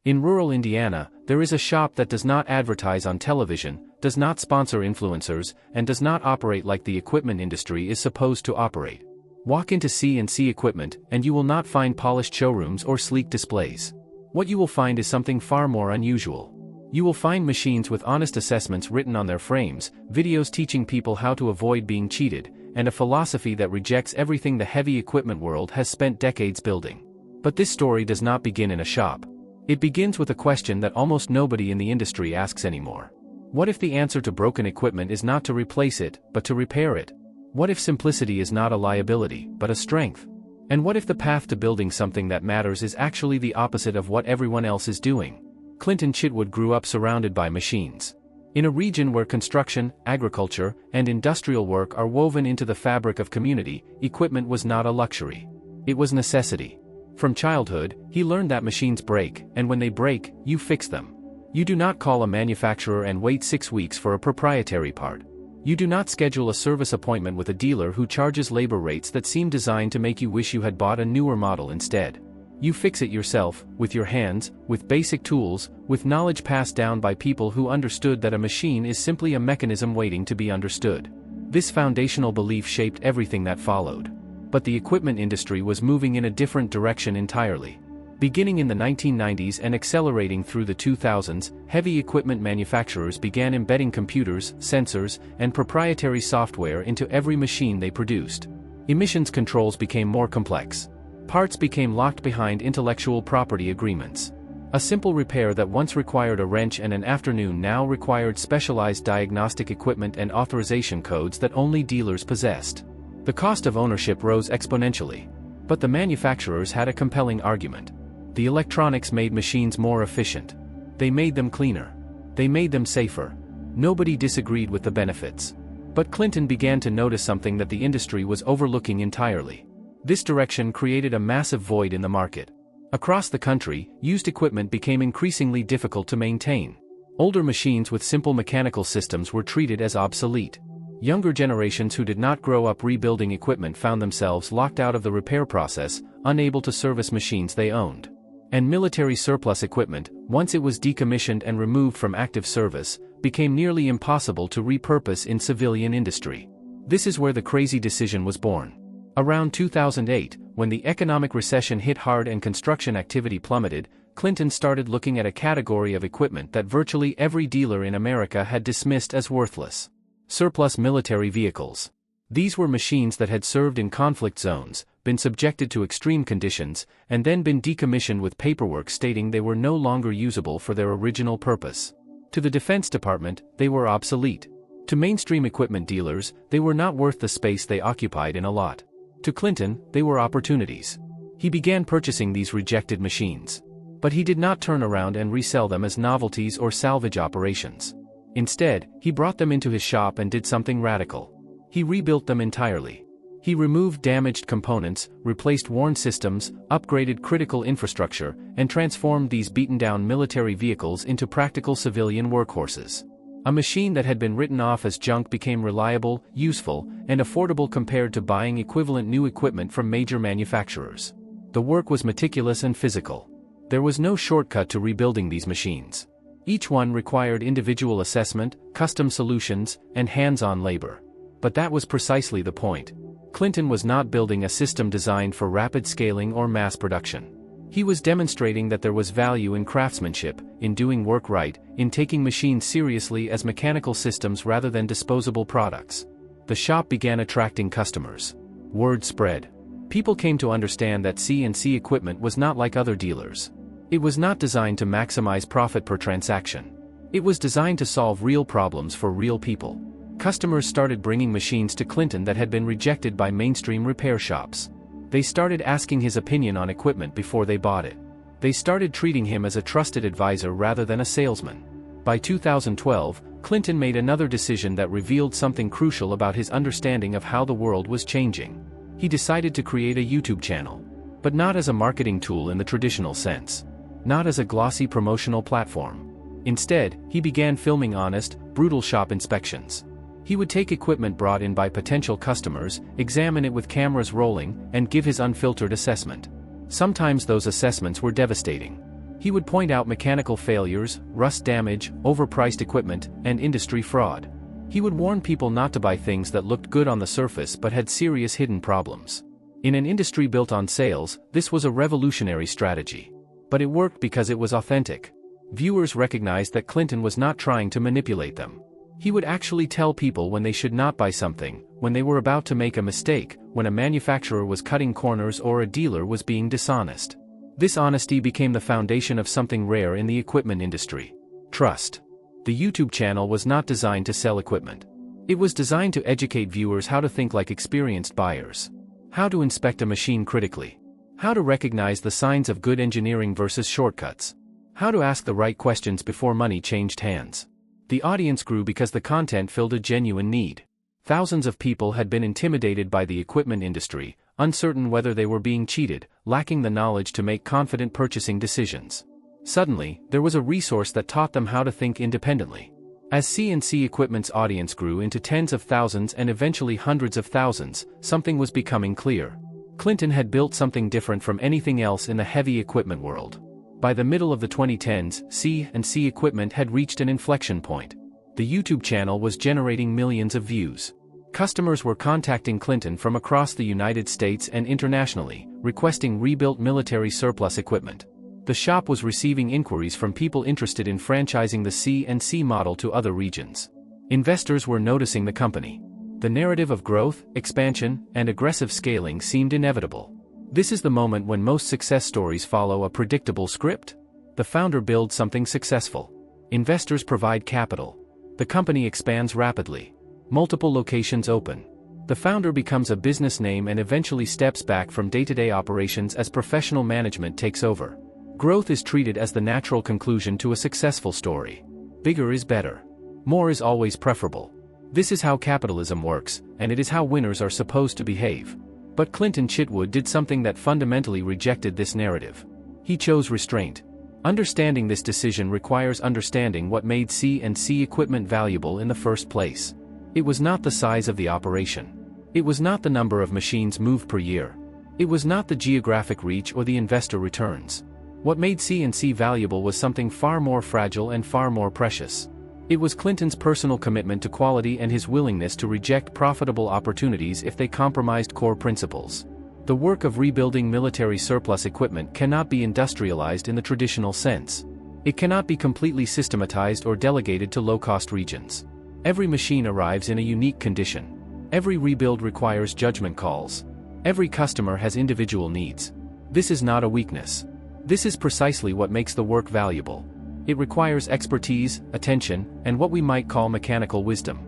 In rural Indiana, there is a shop that does not advertise on television, does not sponsor influencers, and does not operate like the equipment industry is supposed to operate. Walk into C&C Equipment, and you will not find polished showrooms or sleek displays. What you will find is something far more unusual. You will find machines with honest assessments written on their frames, videos teaching people how to avoid being cheated, and a philosophy that rejects everything the heavy equipment world has spent decades building. But this story does not begin in a shop. It begins with a question that almost nobody in the industry asks anymore. What if the answer to broken equipment is not to replace it, but to repair it? What if simplicity is not a liability, but a strength? And what if the path to building something that matters is actually the opposite of what everyone else is doing? Clinton Chitwood grew up surrounded by machines. In a region where construction, agriculture, and industrial work are woven into the fabric of community, equipment was not a luxury. It was necessity. From childhood, he learned that machines break, and when they break, you fix them. You do not call a manufacturer and wait 6 weeks for a proprietary part. You do not schedule a service appointment with a dealer who charges labor rates that seem designed to make you wish you had bought a newer model instead. You fix it yourself, with your hands, with basic tools, with knowledge passed down by people who understood that a machine is simply a mechanism waiting to be understood. This foundational belief shaped everything that followed. But the equipment industry was moving in a different direction entirely. Beginning in the 1990s and accelerating through the 2000s, heavy equipment manufacturers began embedding computers, sensors, and proprietary software into every machine they produced. Emissions controls became more complex. Parts became locked behind intellectual property agreements. A simple repair that once required a wrench and an afternoon now required specialized diagnostic equipment and authorization codes that only dealers possessed. The cost of ownership rose exponentially. But the manufacturers had a compelling argument. The electronics made machines more efficient. They made them cleaner. They made them safer. Nobody disagreed with the benefits. But Clinton began to notice something that the industry was overlooking entirely. This direction created a massive void in the market. Across the country, used equipment became increasingly difficult to maintain. Older machines with simple mechanical systems were treated as obsolete. Younger generations who did not grow up rebuilding equipment found themselves locked out of the repair process, unable to service machines they owned. And military surplus equipment, once it was decommissioned and removed from active service, became nearly impossible to repurpose in civilian industry. This is where the crazy decision was born. Around 2008, when the economic recession hit hard and construction activity plummeted, Clinton started looking at a category of equipment that virtually every dealer in America had dismissed as worthless. Surplus military vehicles. These were machines that had served in conflict zones, been subjected to extreme conditions, and then been decommissioned with paperwork stating they were no longer usable for their original purpose. To the Defense Department, they were obsolete. To mainstream equipment dealers, they were not worth the space they occupied in a lot. To Clinton, they were opportunities. He began purchasing these rejected machines. But he did not turn around and resell them as novelties or salvage operations. Instead, he brought them into his shop and did something radical. He rebuilt them entirely. He removed damaged components, replaced worn systems, upgraded critical infrastructure, and transformed these beaten-down military vehicles into practical civilian workhorses. A machine that had been written off as junk became reliable, useful, and affordable compared to buying equivalent new equipment from major manufacturers. The work was meticulous and physical. There was no shortcut to rebuilding these machines. Each one required individual assessment, custom solutions, and hands-on labor. But that was precisely the point. Clinton was not building a system designed for rapid scaling or mass production. He was demonstrating that there was value in craftsmanship, in doing work right, in taking machines seriously as mechanical systems rather than disposable products. The shop began attracting customers. Word spread. People came to understand that C&C Equipment was not like other dealers. It was not designed to maximize profit per transaction. It was designed to solve real problems for real people. Customers started bringing machines to Clinton that had been rejected by mainstream repair shops. They started asking his opinion on equipment before they bought it. They started treating him as a trusted advisor rather than a salesman. By 2012, Clinton made another decision that revealed something crucial about his understanding of how the world was changing. He decided to create a YouTube channel. But not as a marketing tool in the traditional sense. Not as a glossy promotional platform. Instead, he began filming honest, brutal shop inspections. He would take equipment brought in by potential customers, examine it with cameras rolling, and give his unfiltered assessment. Sometimes those assessments were devastating. He would point out mechanical failures, rust damage, overpriced equipment, and industry fraud. He would warn people not to buy things that looked good on the surface but had serious hidden problems. In an industry built on sales, this was a revolutionary strategy. But it worked because it was authentic. Viewers recognized that Clinton was not trying to manipulate them. He would actually tell people when they should not buy something, when they were about to make a mistake, when a manufacturer was cutting corners or a dealer was being dishonest. This honesty became the foundation of something rare in the equipment industry: trust. The YouTube channel was not designed to sell equipment. It was designed to educate viewers how to think like experienced buyers. How to inspect a machine critically. How to recognize the signs of good engineering versus shortcuts. How to ask the right questions before money changed hands. The audience grew because the content filled a genuine need. Thousands of people had been intimidated by the equipment industry, uncertain whether they were being cheated, lacking the knowledge to make confident purchasing decisions. Suddenly, there was a resource that taught them how to think independently. As CNC Equipment's audience grew into tens of thousands and eventually hundreds of thousands, something was becoming clear. Clinton had built something different from anything else in the heavy equipment world. By the middle of the 2010s, CNC Equipment had reached an inflection point. The YouTube channel was generating millions of views. Customers were contacting Clinton from across the United States and internationally, requesting rebuilt military surplus equipment. The shop was receiving inquiries from people interested in franchising the CNC model to other regions. Investors were noticing the company. The narrative of growth, expansion, and aggressive scaling seemed inevitable. This is the moment when most success stories follow a predictable script. The founder builds something successful. Investors provide capital. The company expands rapidly. Multiple locations open. The founder becomes a business name and eventually steps back from day-to-day operations as professional management takes over. Growth is treated as the natural conclusion to a successful story. Bigger is better. More is always preferable. This is how capitalism works, and it is how winners are supposed to behave. But Clinton Chitwood did something that fundamentally rejected this narrative. He chose restraint. Understanding this decision requires understanding what made CNC Equipment valuable in the first place. It was not the size of the operation. It was not the number of machines moved per year. It was not the geographic reach or the investor returns. What made CNC valuable was something far more fragile and far more precious. It was Clinton's personal commitment to quality and his willingness to reject profitable opportunities if they compromised core principles. The work of rebuilding military surplus equipment cannot be industrialized in the traditional sense. It cannot be completely systematized or delegated to low-cost regions. Every machine arrives in a unique condition. Every rebuild requires judgment calls. Every customer has individual needs. This is not a weakness. This is precisely what makes the work valuable. It requires expertise, attention, and what we might call mechanical wisdom.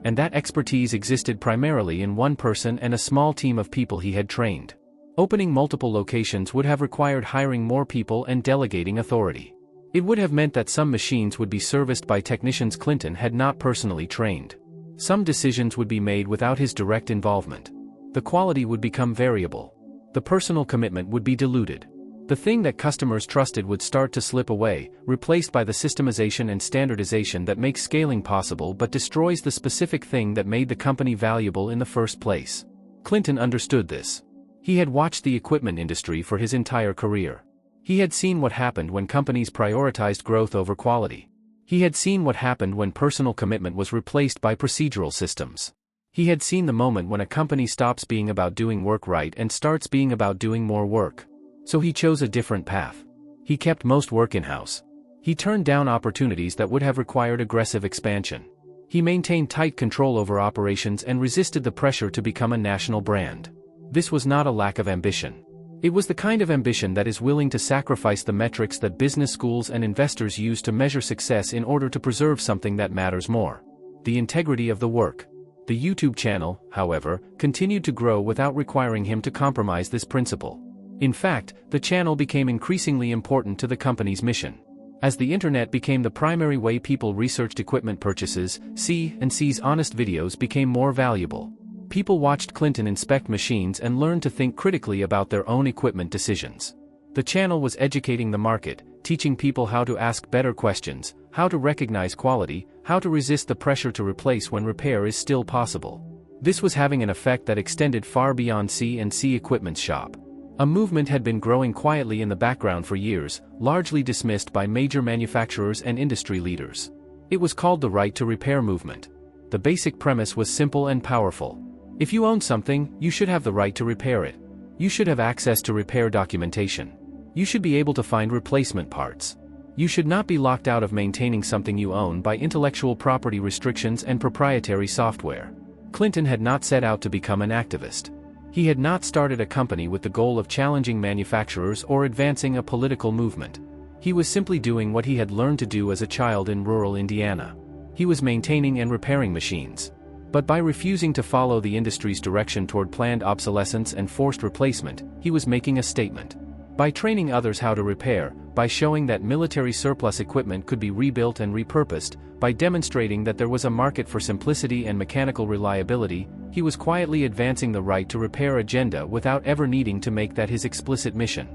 And that expertise existed primarily in one person and a small team of people he had trained. Opening multiple locations would have required hiring more people and delegating authority. It would have meant that some machines would be serviced by technicians Clinton had not personally trained. Some decisions would be made without his direct involvement. The quality would become variable. The personal commitment would be diluted. The thing that customers trusted would start to slip away, replaced by the systemization and standardization that makes scaling possible but destroys the specific thing that made the company valuable in the first place. Clinton understood this. He had watched the equipment industry for his entire career. He had seen what happened when companies prioritized growth over quality. He had seen what happened when personal commitment was replaced by procedural systems. He had seen the moment when a company stops being about doing work right and starts being about doing more work. So he chose a different path. He kept most work in-house. He turned down opportunities that would have required aggressive expansion. He maintained tight control over operations and resisted the pressure to become a national brand. This was not a lack of ambition. It was the kind of ambition that is willing to sacrifice the metrics that business schools and investors use to measure success in order to preserve something that matters more: the integrity of the work. The YouTube channel, however, continued to grow without requiring him to compromise this principle. In fact, the channel became increasingly important to the company's mission. As the internet became the primary way people researched equipment purchases, CNC's honest videos became more valuable. People watched Clinton inspect machines and learned to think critically about their own equipment decisions. The channel was educating the market, teaching people how to ask better questions, how to recognize quality, how to resist the pressure to replace when repair is still possible. This was having an effect that extended far beyond CNC Equipment's shop. A movement had been growing quietly in the background for years, largely dismissed by major manufacturers and industry leaders. It was called the right to repair movement. The basic premise was simple and powerful. If you own something, you should have the right to repair it. You should have access to repair documentation. You should be able to find replacement parts. You should not be locked out of maintaining something you own by intellectual property restrictions and proprietary software. Clinton had not set out to become an activist. He had not started a company with the goal of challenging manufacturers or advancing a political movement. He was simply doing what he had learned to do as a child in rural Indiana. He was maintaining and repairing machines. But by refusing to follow the industry's direction toward planned obsolescence and forced replacement, he was making a statement. By training others how to repair, by showing that military surplus equipment could be rebuilt and repurposed, by demonstrating that there was a market for simplicity and mechanical reliability, he was quietly advancing the right to repair agenda without ever needing to make that his explicit mission.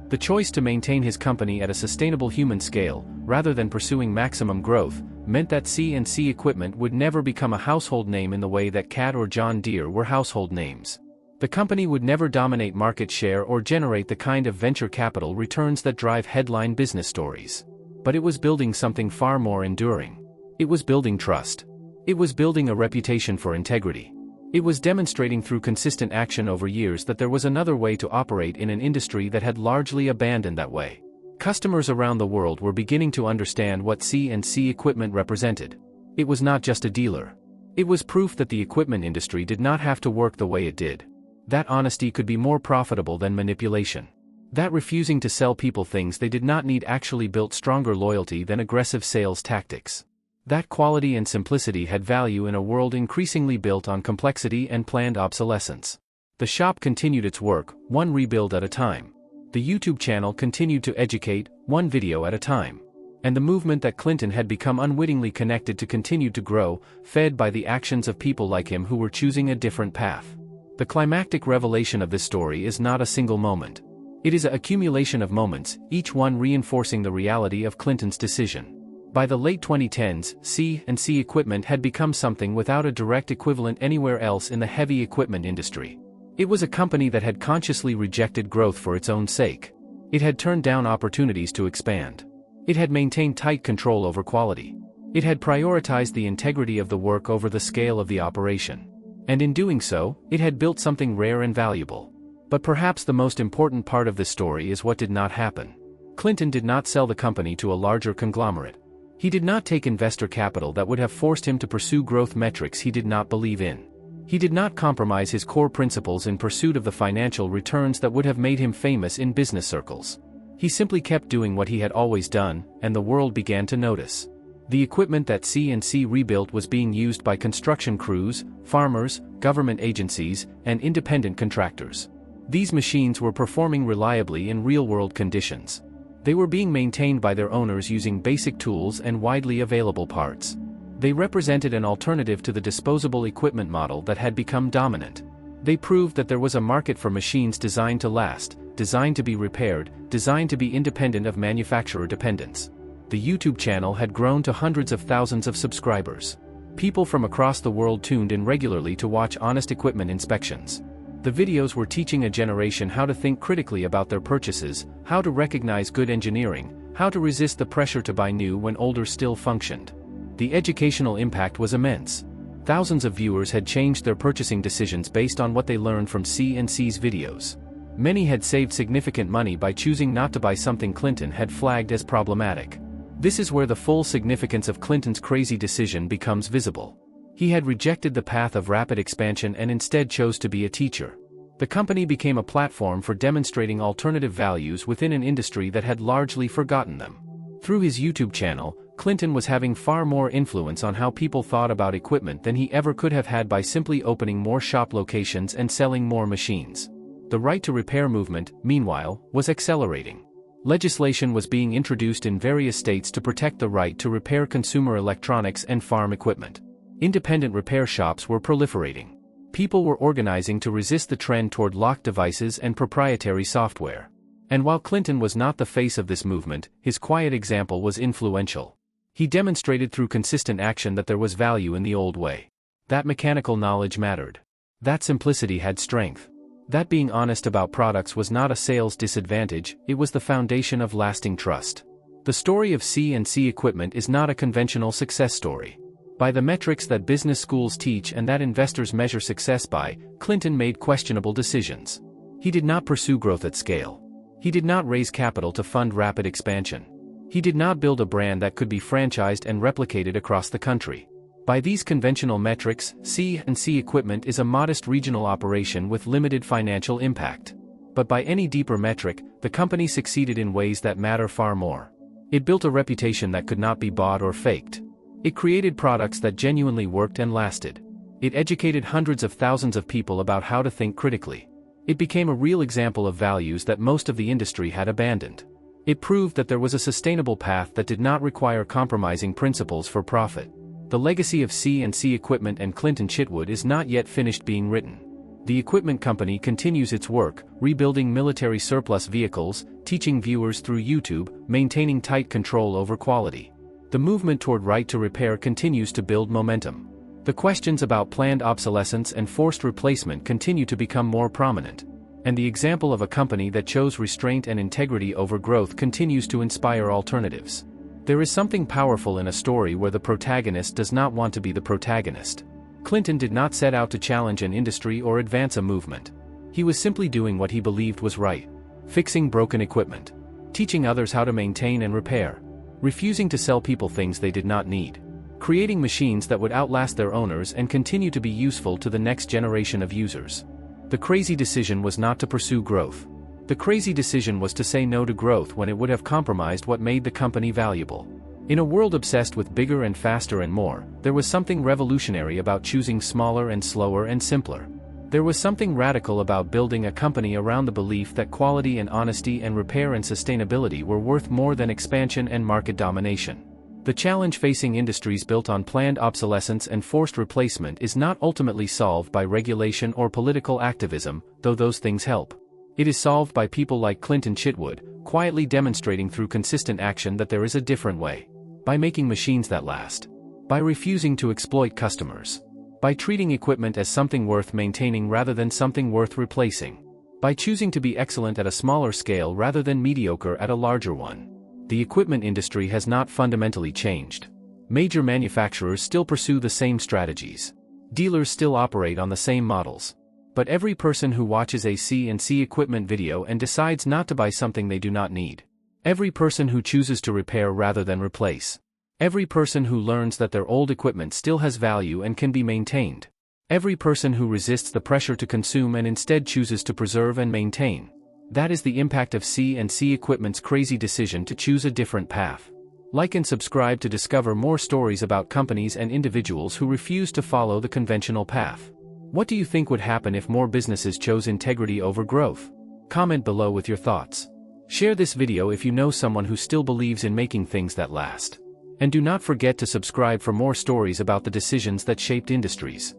The choice to maintain his company at a sustainable human scale, rather than pursuing maximum growth, meant that C&C Equipment would never become a household name in the way that Cat or John Deere were household names. The company would never dominate market share or generate the kind of venture capital returns that drive headline business stories. But it was building something far more enduring. It was building trust. It was building a reputation for integrity. It was demonstrating through consistent action over years that there was another way to operate in an industry that had largely abandoned that way. Customers around the world were beginning to understand what C&C Equipment represented. It was not just a dealer. It was proof that the equipment industry did not have to work the way it did. That honesty could be more profitable than manipulation. That refusing to sell people things they did not need actually built stronger loyalty than aggressive sales tactics. That quality and simplicity had value in a world increasingly built on complexity and planned obsolescence. The shop continued its work, one rebuild at a time. The YouTube channel continued to educate, one video at a time. And the movement that Clinton had become unwittingly connected to continued to grow, fed by the actions of people like him who were choosing a different path. The climactic revelation of this story is not a single moment. It is an accumulation of moments, each one reinforcing the reality of Clinton's decision. By the late 2010s, C&C Equipment had become something without a direct equivalent anywhere else in the heavy equipment industry. It was a company that had consciously rejected growth for its own sake. It had turned down opportunities to expand. It had maintained tight control over quality. It had prioritized the integrity of the work over the scale of the operation. And in doing so, it had built something rare and valuable. But perhaps the most important part of this story is what did not happen. Clinton did not sell the company to a larger conglomerate. He did not take investor capital that would have forced him to pursue growth metrics he did not believe in. He did not compromise his core principles in pursuit of the financial returns that would have made him famous in business circles. He simply kept doing what he had always done, and the world began to notice. The equipment that C&C rebuilt was being used by construction crews, farmers, government agencies, and independent contractors. These machines were performing reliably in real-world conditions. They were being maintained by their owners using basic tools and widely available parts. They represented an alternative to the disposable equipment model that had become dominant. They proved that there was a market for machines designed to last, designed to be repaired, designed to be independent of manufacturer dependence. The YouTube channel had grown to hundreds of thousands of subscribers. People from across the world tuned in regularly to watch honest equipment inspections. The videos were teaching a generation how to think critically about their purchases, how to recognize good engineering, how to resist the pressure to buy new when older still functioned. The educational impact was immense. Thousands of viewers had changed their purchasing decisions based on what they learned from C&C's videos. Many had saved significant money by choosing not to buy something Clinton had flagged as problematic. This is where the full significance of Clinton's crazy decision becomes visible. He had rejected the path of rapid expansion and instead chose to be a teacher. The company became a platform for demonstrating alternative values within an industry that had largely forgotten them. Through his YouTube channel, Clinton was having far more influence on how people thought about equipment than he ever could have had by simply opening more shop locations and selling more machines. The right to repair movement, meanwhile, was accelerating. Legislation was being introduced in various states to protect the right to repair consumer electronics and farm equipment. Independent repair shops were proliferating. People were organizing to resist the trend toward locked devices and proprietary software. And while Clinton was not the face of this movement, his quiet example was influential. He demonstrated through consistent action that there was value in the old way. That mechanical knowledge mattered. That simplicity had strength. That being honest about products was not a sales disadvantage, it was the foundation of lasting trust. The story of C&C Equipment is not a conventional success story. By the metrics that business schools teach and that investors measure success by, Clinton made questionable decisions. He did not pursue growth at scale. He did not raise capital to fund rapid expansion. He did not build a brand that could be franchised and replicated across the country. By these conventional metrics, C&C Equipment is a modest regional operation with limited financial impact. But by any deeper metric, the company succeeded in ways that matter far more. It built a reputation that could not be bought or faked. It created products that genuinely worked and lasted. It educated hundreds of thousands of people about how to think critically. It became a real example of values that most of the industry had abandoned. It proved that there was a sustainable path that did not require compromising principles for profit. The legacy of C&C Equipment and Clinton Chitwood is not yet finished being written. The equipment company continues its work, rebuilding military surplus vehicles, teaching viewers through YouTube, maintaining tight control over quality. The movement toward right to repair continues to build momentum. The questions about planned obsolescence and forced replacement continue to become more prominent. And the example of a company that chose restraint and integrity over growth continues to inspire alternatives. There is something powerful in a story where the protagonist does not want to be the protagonist. Clinton did not set out to challenge an industry or advance a movement. He was simply doing what he believed was right. Fixing broken equipment. Teaching others how to maintain and repair. Refusing to sell people things they did not need. Creating machines that would outlast their owners and continue to be useful to the next generation of users. The crazy decision was not to pursue growth. The crazy decision was to say no to growth when it would have compromised what made the company valuable. In a world obsessed with bigger and faster and more, there was something revolutionary about choosing smaller and slower and simpler. There was something radical about building a company around the belief that quality and honesty and repair and sustainability were worth more than expansion and market domination. The challenge facing industries built on planned obsolescence and forced replacement is not ultimately solved by regulation or political activism, though those things help. It is solved by people like Clinton Chitwood, quietly demonstrating through consistent action that there is a different way. By making machines that last. By refusing to exploit customers. By treating equipment as something worth maintaining rather than something worth replacing. By choosing to be excellent at a smaller scale rather than mediocre at a larger one. The equipment industry has not fundamentally changed. Major manufacturers still pursue the same strategies. Dealers still operate on the same models. But every person who watches a C&C Equipment video and decides not to buy something they do not need. Every person who chooses to repair rather than replace. Every person who learns that their old equipment still has value and can be maintained. Every person who resists the pressure to consume and instead chooses to preserve and maintain. That is the impact of C&C Equipment's crazy decision to choose a different path. Like and subscribe to discover more stories about companies and individuals who refuse to follow the conventional path. What do you think would happen if more businesses chose integrity over growth? Comment below with your thoughts. Share this video if you know someone who still believes in making things that last. And do not forget to subscribe for more stories about the decisions that shaped industries.